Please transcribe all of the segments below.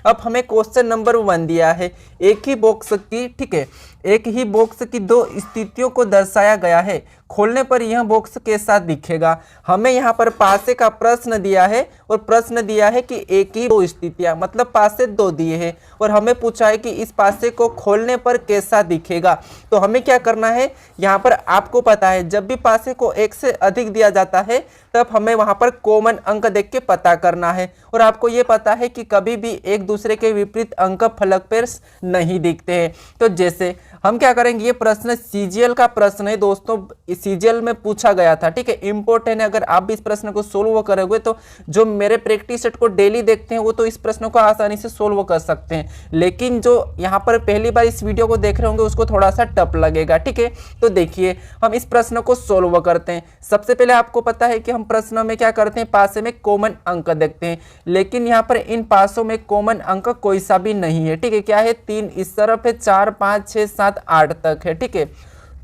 अब हमें question number 1 दिया है, एक ही बॉक्स की, ठीक है, एक ही बॉक्स की दो स्थितियों को दर्शाया गया है, खोलने पर यह बॉक्स कैसा दिखेगा। हमें यहाँ पर पासे का प्रश्न दिया है और प्रश्न दिया है कि एक ही दो स्थितियां, मतलब पासे दो दिए हैं और हमें पूछा है कि इस पासे को खोलने पर कैसा दिखेगा। तो हमें क्या करना है, यहाँ पर आपको पता है जब भी पासे को एक से अधिक दिया जाता है तब हमें वहाँ पर कॉमन अंक देख के पता करना है। और आपको ये पता है कि कभी भी एक दूसरे के विपरीत अंक फलक पर नहीं दिखते हैं। तो जैसे हम क्या करेंगे, ये प्रश्न सीजीएल का प्रश्न है दोस्तों, सीजीएल में पूछा गया था, ठीक है, इंपॉर्टेंट है। अगर आप भी इस प्रश्न को सोल्व करोगे तो जो मेरे प्रैक्टिस सेट को डेली देखते हैं वो तो इस प्रश्न को आसानी से सोल्व कर सकते हैं, लेकिन जो यहाँ पर पहली बार इस वीडियो को देख रहे होंगे उसको थोड़ा सा टफ लगेगा, ठीक है। तो देखिए हम इस प्रश्न को सोल्व करते हैं। सबसे पहले आपको पता है कि हम प्रश्न में क्या करते हैं, पासे में कॉमन अंक देखते हैं, लेकिन यहाँ पर इन पासों में कॉमन अंक कोई सा भी नहीं है, ठीक है। क्या है, 3 इस तरफ है, 4 5 6 7 8 तक है, ठीक है।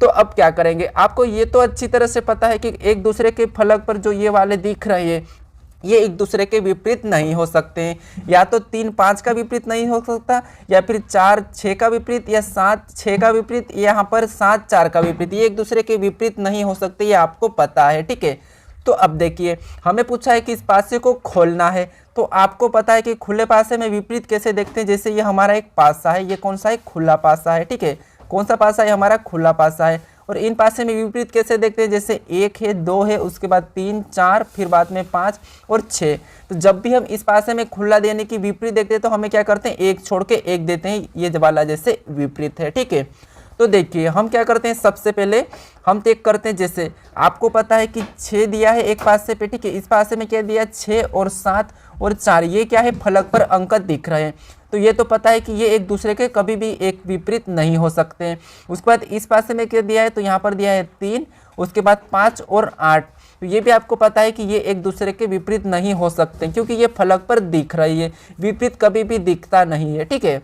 तो अब क्या करेंगे, आपको ये तो अच्छी तरह से पता है कि एक दूसरे के फलक पर जो ये वाले दिख रहे हैं ये एक दूसरे के विपरीत नहीं हो सकते हैं, या तो 3 5 का विपरीत नहीं हो सकता, या फिर 4 6 का विपरीत, या 7 6 का विपरीत, यहाँ पर 7 4 का विपरीत, ये एक दूसरे के विपरीत नहीं हो सकते, ये आपको पता है, ठीक है। तो अब देखिए हमें पूछा है कि इस पासे को खोलना है, तो आपको पता है कि खुले पासे में विपरीत कैसे देखते हैं। जैसे ये हमारा एक पासा है, ये कौन सा है, खुला पासा है, ठीक है। कौन सा पासा है, हमारा खुला पासा है। और इन पासे में विपरीत कैसे देखते हैं, जैसे 1 है, 2 है, उसके बाद 3 4, फिर बाद में 5 और 6। तो जब भी हम इस पासे में खुला देने की विपरीत देखते हैं तो हमें क्या करते हैं, एक छोड़ के एक देते हैं, ये वाला जैसे विपरीत है, ठीक है। तो देखिए हम क्या करते हैं, सबसे पहले हम चेक करते हैं। जैसे आपको पता है कि 6 दिया है एक पासे पे, ठीक है, इस पासे में क्या दिया, 6 और 7 और 4, ये क्या है, फलक पर अंक दिख रहे हैं। तो ये तो पता है कि ये एक दूसरे के कभी भी एक विपरीत नहीं हो सकते हैं। उसके बाद इस पासे में क्या दिया है, तो यहाँ पर दिया है 3, उसके बाद 5 और 8, तो ये भी आपको पता है कि ये एक दूसरे के विपरीत नहीं हो सकते क्योंकि ये फलक पर दिख रही है, विपरीत कभी भी दिखता नहीं है, ठीक है।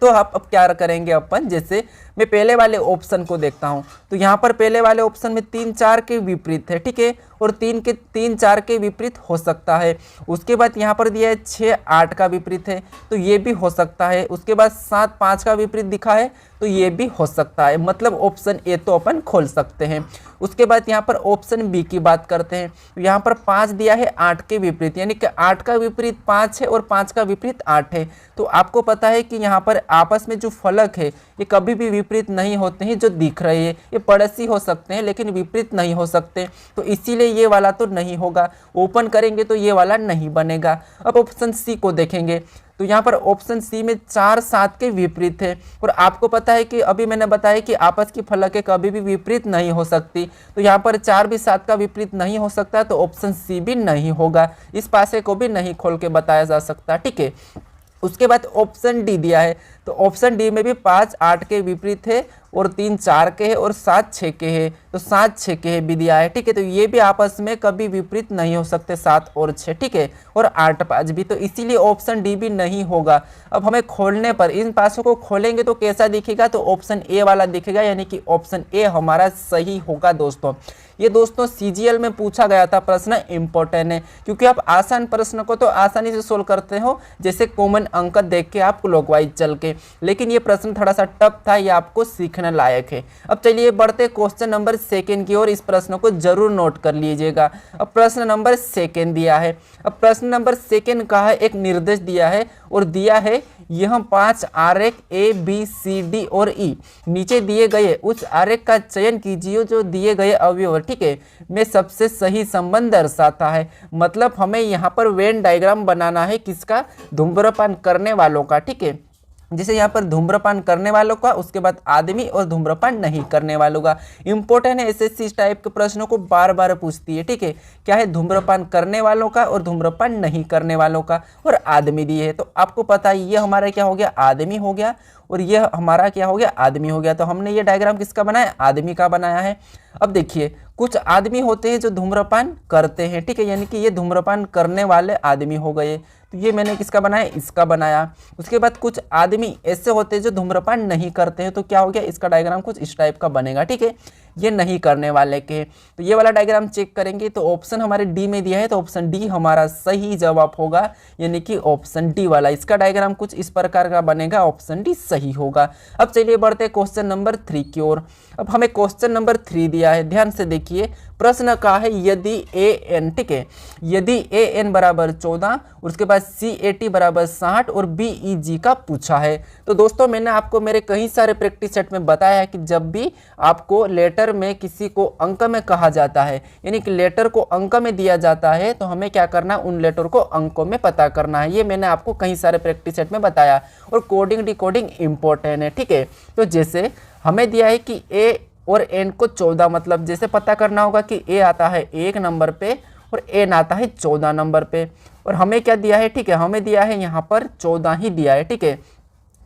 तो आप अब क्या करेंगे अपन, जैसे मैं पहले वाले ऑप्शन को देखता हूं, तो यहाँ पर पहले वाले ऑप्शन में 3 4 के विपरीत है, ठीक है, और 3 4 के विपरीत हो सकता है। उसके बाद यहाँ पर दिया है 6 8 का विपरीत है, तो ये भी हो सकता है। उसके बाद 7 5 का विपरीत दिखा है, तो ये भी हो सकता है, मतलब ऑप्शन ए तो अपन खोल सकते हैं। उसके बाद यहाँ पर ऑप्शन बी की बात करते हैं, तो यहाँ पर 5 दिया है 8 के विपरीत, यानी कि 8 का विपरीत 5 है और 5 का विपरीत 8 है। तो आपको पता है कि यहाँ पर आपस में जो फलक है ये कभी भी विपरीत नहीं होते हैं, जो दिख रहे हैं ये पड़ोसी हो सकते हैं लेकिन विपरीत नहीं हो सकते, तो इसीलिए ये वाला तो नहीं होगा। ओपन करेंगे तो ये वाला नहीं बनेगा। अब ऑप्शन सी को देखेंगे, तो यहाँ पर ऑप्शन सी में 4 7 के विपरीत है, और आपको पता है कि अभी मैंने बताया कि आपस की फलकें कभी भी विपरीत नहीं हो सकती, तो यहाँ पर 4 भी 7 का विपरीत नहीं हो सकता, तो ऑप्शन सी भी नहीं होगा, इस पासे को भी नहीं खोल के बताया जा सकता, ठीक है। उसके बाद ऑप्शन डी दिया है, तो ऑप्शन डी में भी 5 8 के विपरीत है और 3 4 के है और 7 6 के है, तो 7 6 के है भी दिया है, ठीक है। तो ये भी आपस में कभी विपरीत नहीं हो सकते, 7 और 6, ठीक है, और 8 5 भी, तो इसीलिए ऑप्शन डी भी नहीं होगा। अब हमें खोलने पर, इन पासों को खोलेंगे तो कैसा दिखेगा, तो ऑप्शन ए वाला दिखेगा, यानी कि ऑप्शन ए हमारा सही होगा दोस्तों। ये दोस्तों सीजीएल में पूछा गया था प्रश्न, इंपॉर्टेंट है क्योंकि आप आसान प्रश्न को तो आसानी से सोल्व करते हो, जैसे कॉमन अंक देख के आप क्लॉकवाइज चल के, लेकिन ये प्रश्न थोड़ा सा टफ था, ये आपको सीखने लायक है। अब चलिए बढ़ते क्वेश्चन नंबर 2 की ओर, इस प्रश्न को जरूर नोट कर लीजिएगा। अब प्रश्न नंबर 2 दिया है, अब प्रश्न नंबर 2 का है, एक निर्देश दिया है और दिया है यह 5 आरेख ए बी सी डी और ई, नीचे दिए गए उस आरेख का चयन कीजिए जो दिए गए अवयव, ठीक है, में सबसे सही संबंध दर्शाता है। मतलब हमें यहाँ पर वेन डायग्राम बनाना है, किसका, धूम्रपान करने वालों का, ठीक है। जैसे यहाँ पर धूम्रपान करने वालों का, उसके बाद आदमी, और धूम्रपान नहीं करने वालों का। इंपॉर्टेंट है, एसएससी इस टाइप के प्रश्नों को बार बार पूछती है, ठीक है। क्या है, धूम्रपान करने वालों का और धूम्रपान नहीं करने वालों का, और आदमी दिए है, तो आपको पता है ये हमारा क्या हो गया, आदमी हो गया। और ये हमारा क्या हो गया, आदमी हो गया। तो हमने ये डायग्राम किसका बनाया, आदमी का बनाया है। अब देखिए कुछ आदमी होते हैं जो धूम्रपान करते हैं, ठीक है, यानी कि ये धूम्रपान करने वाले आदमी हो गए। तो ये मैंने किसका बनाया, इसका बनाया। उसके बाद कुछ आदमी ऐसे होते हैं जो धूम्रपान नहीं करते हैं, तो क्या हो गया, इसका डायग्राम कुछ इस टाइप का बनेगा, ठीक है, ये नहीं करने वाले के। तो ये वाला डायग्राम चेक करेंगे तो ऑप्शन हमारे डी में दिया है, तो ऑप्शन डी हमारा सही जवाब होगा, यानी कि ऑप्शन डी वाला। इसका डायग्राम कुछ इस प्रकार का बनेगा, ऑप्शन डी सही होगा। अब चलिए बढ़ते हैं क्वेश्चन नंबर 3 की ओर। अब हमें क्वेश्चन नंबर 3 दिया है, ध्यान से देखिए। प्रश्न का है यदि ए एन, ठीक है, यदि ए एन बराबर 14, उसके बाद सी ए टी बराबर 60 और बी ई जी का पूछा है। तो दोस्तों मैंने आपको मेरे कई सारे प्रैक्टिस सेट में बताया है कि जब भी आपको लेटर में किसी को अंक में कहा जाता है, यानी कि लेटर को अंक में दिया जाता है, तो हमें क्या करना है, उन लेटर को अंकों में पता करना है। ये मैंने आपको कई सारे प्रैक्टिस सेट में बताया। और कोडिंग डिकोडिंग इंपॉर्टेंट है, ठीक है। तो जैसे हमें दिया है कि ए और एन को 14, मतलब जैसे पता करना होगा कि ए आता है 1 नंबर पे और एन आता है 14 नंबर पे। और हमें क्या दिया है, ठीक है, हमें दिया है यहाँ पर 14 ही दिया है, ठीक है।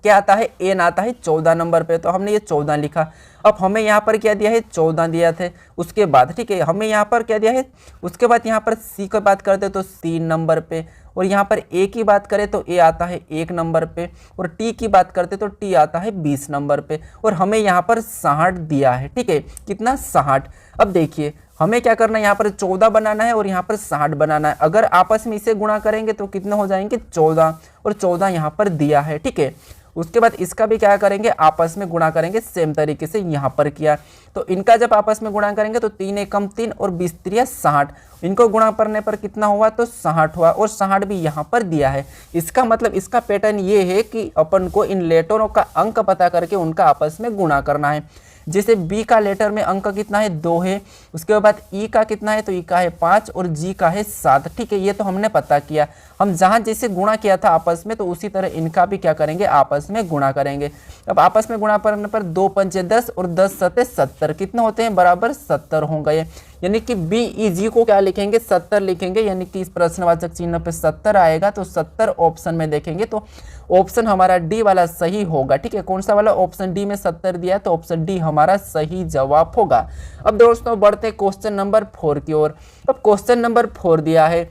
क्या आता है, एन आता है 14 नंबर पे, तो हमने ये 14 लिखा। अब हमें यहाँ पर क्या दिया है, 14 दिया थे। उसके बाद ठीक है, हमें यहाँ पर क्या दिया है, उसके बाद यहाँ पर सी की बात करते तो 3 नंबर पे, और यहाँ पर ए की बात करें तो ए आता है 1 नंबर पे, और टी की बात करते तो टी आता है 20 नंबर पे, और हमें यहाँ पर 60 दिया है, ठीक है, कितना, 60। अब देखिए हमें क्या करना है, यहाँ पर 14 बनाना है और यहाँ पर 60 बनाना है। अगर आपस में इसे गुणा करेंगे तो कितने हो जाएंगे, 14, और 14 यहाँ पर दिया है, ठीक है। उसके बाद इसका भी क्या करेंगे, आपस में गुणा करेंगे, सेम तरीके से यहाँ पर किया। तो इनका जब आपस में गुणा करेंगे तो 3 एकम 3 और 20 त्रिया 60, इनको गुणा करने पर कितना हुआ, तो 60 हुआ, और 60 भी यहाँ पर दिया है। इसका मतलब इसका पैटर्न ये है कि अपन को इन लेटरों का अंक पता करके उनका आपस में गुणा करना है। जैसे बी का लेटर में अंक कितना है, 2 है। उसके बाद ई का कितना है, तो ई का है 5 और जी का है 7, ठीक है, ये तो हमने पता किया। हम जहाँ जैसे गुणा किया था आपस में, तो उसी तरह इनका भी क्या करेंगे, आपस में गुणा करेंगे। अब आपस में गुणा करने पर 2 पंचे 10 और 10 सते 70, कितने होते हैं, बराबर 70 हो गए। यानी कि बी ई जी को क्या लिखेंगे, 70 लिखेंगे, यानी कि इस प्रश्नवाचक चिन्ह पे 70 आएगा। तो 70 ऑप्शन में देखेंगे तो ऑप्शन हमारा डी वाला सही होगा, ठीक है। कौन सा वाला, ऑप्शन डी में 70 दिया, तो ऑप्शन डी हमारा सही जवाब होगा। अब दोस्तों बढ़ते क्वेश्चन नंबर 4 की ओर। अब क्वेश्चन नंबर 4 दिया है,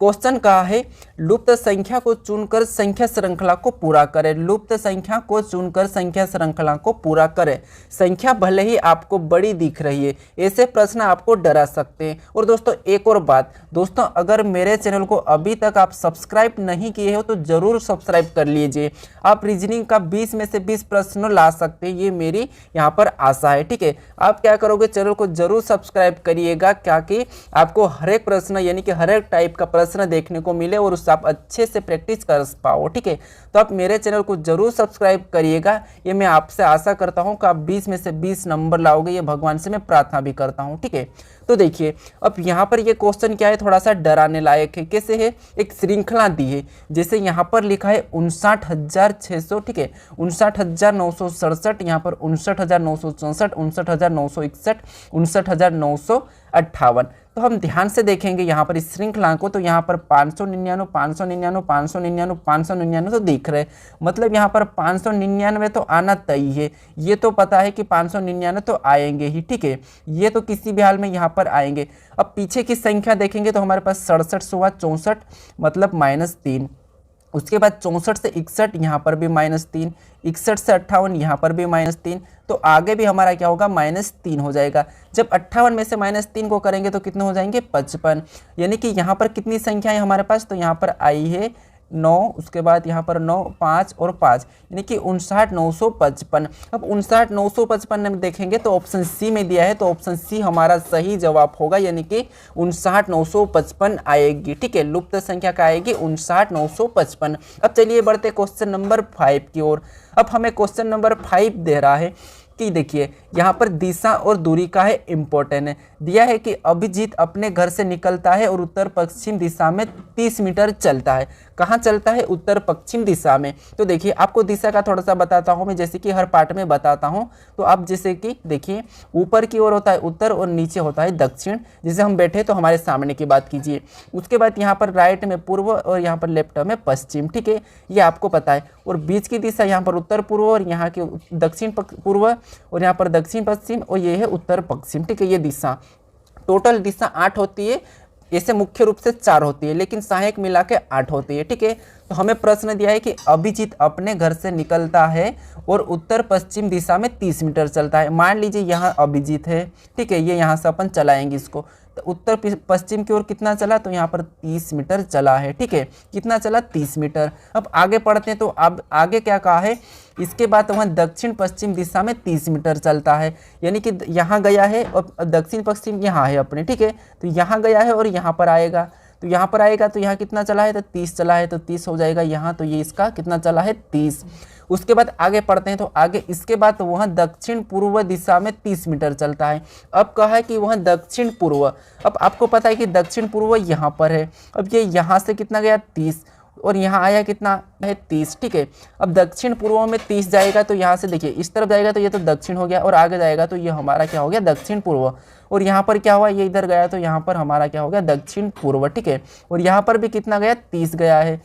क्वेश्चन कहा है लुप्त संख्या को चुनकर संख्या श्रृंखला को पूरा करें। लुप्त संख्या को चुनकर संख्या श्रृंखला को पूरा करें। संख्या भले ही आपको बड़ी दिख रही है, ऐसे प्रश्न आपको डरा सकते हैं। और दोस्तों एक और बात, दोस्तों अगर मेरे चैनल को अभी तक आप सब्सक्राइब नहीं किए हो तो जरूर सब्सक्राइब कर लीजिए। आप रीजनिंग का 20 में से 20 प्रश्न ला सकते हैं, ये मेरी यहाँ पर आशा है, ठीक है। आप क्या करोगे, चैनल को जरूर सब्सक्राइब करिएगा, ताकि आपको हर एक प्रश्न यानी कि हर एक टाइप का प्रश्न देखने को मिले और उससे आप अच्छे से प्रैक्टिस कर पाओ, ठीक है। तो आप मेरे चैनल को जरूर सब्सक्राइब करिएगा, ये मैं आपसे आशा करता हूं कि आप 20 में से 20 नंबर लाओगे, ये भगवान से मैं प्रार्थना भी करता हूं, ठीक है। तो देखिए अब यहाँ पर ये क्वेश्चन क्या है, थोड़ा सा डराने लायक है। कैसे है, एक श्रृंखला दी है, जैसे यहाँ पर लिखा है 59,600, ठीक है, 59,967, यहाँ पर 59,964, 59,961, 59,958। तो हम ध्यान से देखेंगे यहाँ पर इस श्रृंखला को, तो यहाँ पर 599, 599, 599, 599 तो दिख रहे, मतलब यहाँ पर 599 तो आना तय है। ये तो पता है कि 599 तो आएंगे ही, ठीक है, ये तो किसी भी हाल में यहाँ पर आएंगे। अब पीछे की संख्या देखेंगे तो हमारे पास 67 हुआ, 64 मतलब -3। उसके बाद 64 से 61 यहाँ पर भी -3, 61 से 58 यहाँ पर भी -3, तो आगे भी हमारा क्या होगा, -3 हो जाएगा। जब 58 में से -3 को करेंगे तो कितने हो जाएंगे, 55। यानी कि यहाँ पर कितनी संख्या है हमारे पास, तो यहाँ पर आई है 9, उसके बाद यहाँ पर 9, 5 और 5, यानी कि 59,955। अब 59,955 में देखेंगे तो ऑप्शन सी में दिया है, तो ऑप्शन सी हमारा सही जवाब होगा, यानी कि 59,955 आएगी, ठीक है। लुप्त संख्या का आएगी 59,955। अब चलिए बढ़ते क्वेश्चन नंबर 5 की ओर। अब हमें क्वेश्चन नंबर 5 दे रहा है कि देखिए यहाँ पर दिशा और दूरी का है इम्पोर्टेंट है। दिया है कि अभिजीत अपने घर से निकलता है और उत्तर पश्चिम दिशा में 30 मीटर चलता है। कहाँ चलता है, उत्तर पश्चिम दिशा में। तो देखिए आपको दिशा का थोड़ा सा बताता हूँ मैं, जैसे कि हर पार्ट में बताता हूँ। तो आप जैसे कि देखिए ऊपर की ओर होता है उत्तर और नीचे होता है दक्षिण। जैसे हम बैठे तो हमारे सामने की बात कीजिए। उसके बाद यहाँ पर राइट में पूर्व और यहाँ पर लेफ्ट में पश्चिम, ठीक है, ये आपको पता है। और बीच की दिशा यहाँ पर उत्तर पूर्व और यहाँ के दक्षिण पूर्व और यहाँ पर दक्षिण पश्चिम और ये है उत्तर पश्चिम, ठीक है। ये दिशा टोटल दिशा 8 होती है, ऐसे मुख्य रूप से 4 होती है, लेकिन सहायक मिला के 8 होती है, ठीक है। तो हमें प्रश्न दिया है कि अभिजीत अपने घर से निकलता है और उत्तर पश्चिम दिशा में 30 मीटर चलता है। मान लीजिए यहाँ अभिजीत है, ठीक है, ये यहाँ से अपन चलाएंगे इसको। तो उत्तर पश्चिम की ओर कितना चला, तो यहाँ पर 30 मीटर चला है, ठीक है। कितना चला, 30 मीटर। अब आगे पढ़ते हैं। तो अब आगे क्या कहा है, इसके बाद वहाँ दक्षिण पश्चिम दिशा में 30 मीटर चलता है, यानी कि यहाँ गया है और दक्षिण पश्चिम यहाँ है अपने, ठीक है। तो यहाँ गया है और यहाँ पर आएगा, तो यहाँ पर आएगा तो यहाँ कितना चला है, तो 30 चला है, तो 30 हो जाएगा यहाँ। तो ये इसका कितना चला है, 30। उसके बाद आगे पढ़ते हैं। तो आगे इसके बाद तो वहाँ दक्षिण पूर्व दिशा में 30 मीटर चलता है। अब कहा है कि वहाँ दक्षिण पूर्व, अब आपको पता है कि दक्षिण पूर्व यहाँ पर है। अब ये यहाँ से कितना गया, 30, और यहाँ आया कितना है, 30, ठीक है। अब दक्षिण पूर्व में 30 जाएगा तो यहाँ से देखिए इस तरफ जाएगा तो ये तो दक्षिण हो गया, और आगे जाएगा तो ये हमारा क्या हो गया, दक्षिण पूर्व। और यहाँ पर क्या हुआ, ये इधर गया तो यहाँ पर हमारा क्या हो गया, दक्षिण पूर्व, ठीक है। और यहाँ पर भी कितना गया, 30 गया है।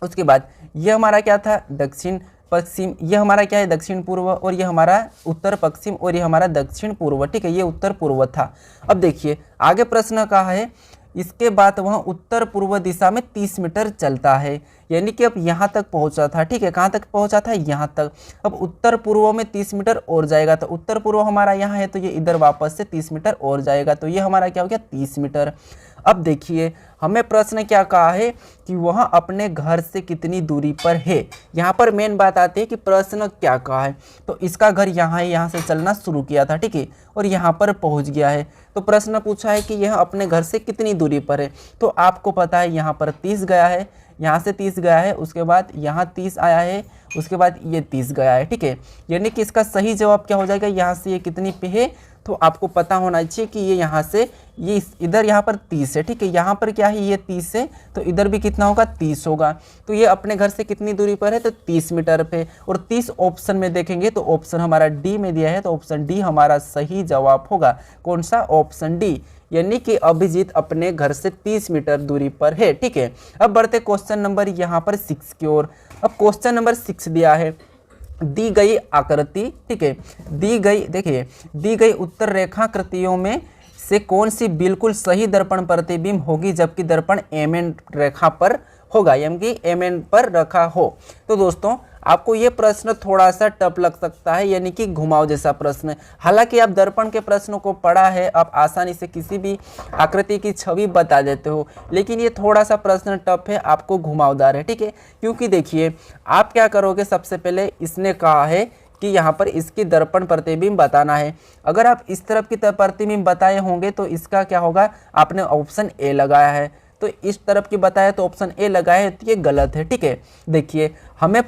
उसके बाद ये हमारा क्या था, दक्षिण पश्चिम, ये हमारा क्या है, दक्षिण पूर्व, और ये हमारा उत्तर पश्चिम, और ये हमारा दक्षिण पूर्व, ठीक है, ये उत्तर पूर्व था। अब देखिए आगे प्रश्न कहा है, इसके बाद वह उत्तर पूर्व दिशा में 30 मीटर चलता है, यानी कि अब यहाँ तक पहुँचा था, ठीक है। कहाँ तक पहुँचा था, यहाँ तक। अब उत्तर पूर्व में 30 मीटर और जाएगा, तो उत्तर पूर्व हमारा यहाँ है तो ये इधर वापस से 30 मीटर और जाएगा, तो ये हमारा क्या हो गया, 30 मीटर। अब देखिए हमें प्रश्न क्या कहा है कि वह अपने घर से कितनी दूरी पर है। यहाँ पर मेन बात आती है कि प्रश्न क्या कहा है। तो इसका घर यहाँ है, यहाँ से चलना शुरू किया था, ठीक है, और यहाँ पर पहुँच गया है। तो प्रश्न पूछा है कि यह अपने घर से कितनी दूरी पर है। तो आपको पता है यहाँ पर 30 गया है, यहाँ से 30 गया है, उसके बाद यहाँ 30 आया है, उसके बाद ये 30 गया है, ठीक है। यानी कि इसका सही जवाब क्या हो जाएगा, यहाँ से ये कितनी पे है, तो आपको पता होना चाहिए कि ये यहाँ से ये इधर यहाँ पर 30 है, ठीक है। यहाँ पर क्या है, ये 30 है, तो इधर भी कितना होगा, 30 होगा। तो ये अपने घर से कितनी दूरी पर है, तो 30 मीटर पे। और 30 ऑप्शन में देखेंगे तो ऑप्शन हमारा डी में दिया है, तो ऑप्शन डी हमारा सही जवाब होगा। कौन सा, ऑप्शन डी, यानी कि अभिजीत अपने घर से 30 मीटर दूरी पर है, ठीक है। अब बढ़ते क्वेश्चन नंबर यहाँ पर 6 की ओर। अब क्वेश्चन नंबर 6 दिया है, दी गई आकृति, ठीक है, दी गई, देखिए दी गई उत्तर रेखाकृतियों में से कौन सी बिल्कुल सही दर्पण प्रतिबिंब होगी जबकि दर्पण एमएन रेखा पर होगा, यानी कि एमएन पर रखा हो। तो दोस्तों आपको ये प्रश्न थोड़ा सा टफ लग सकता है, यानी कि घुमाव जैसा प्रश्न। हालांकि आप दर्पण के प्रश्नों को पढ़ा है, आप आसानी से किसी भी आकृति की छवि बता देते हो, लेकिन ये थोड़ा सा प्रश्न टफ है, आपको घुमावदार है, ठीक है। क्योंकि देखिए आप क्या करोगे, सबसे पहले इसने कहा है कि यहाँ पर इसकी दर्पण प्रतिबिंब बताना है। अगर आप इस तरफ की प्रतिबिंब बताए होंगे तो इसका क्या होगा, आपने ऑप्शन ए लगाया है, तो इस तरफ की बताया तो ऑप्शन ए लगाया है, तो ये गलत है, ठीक है। देखिए हमें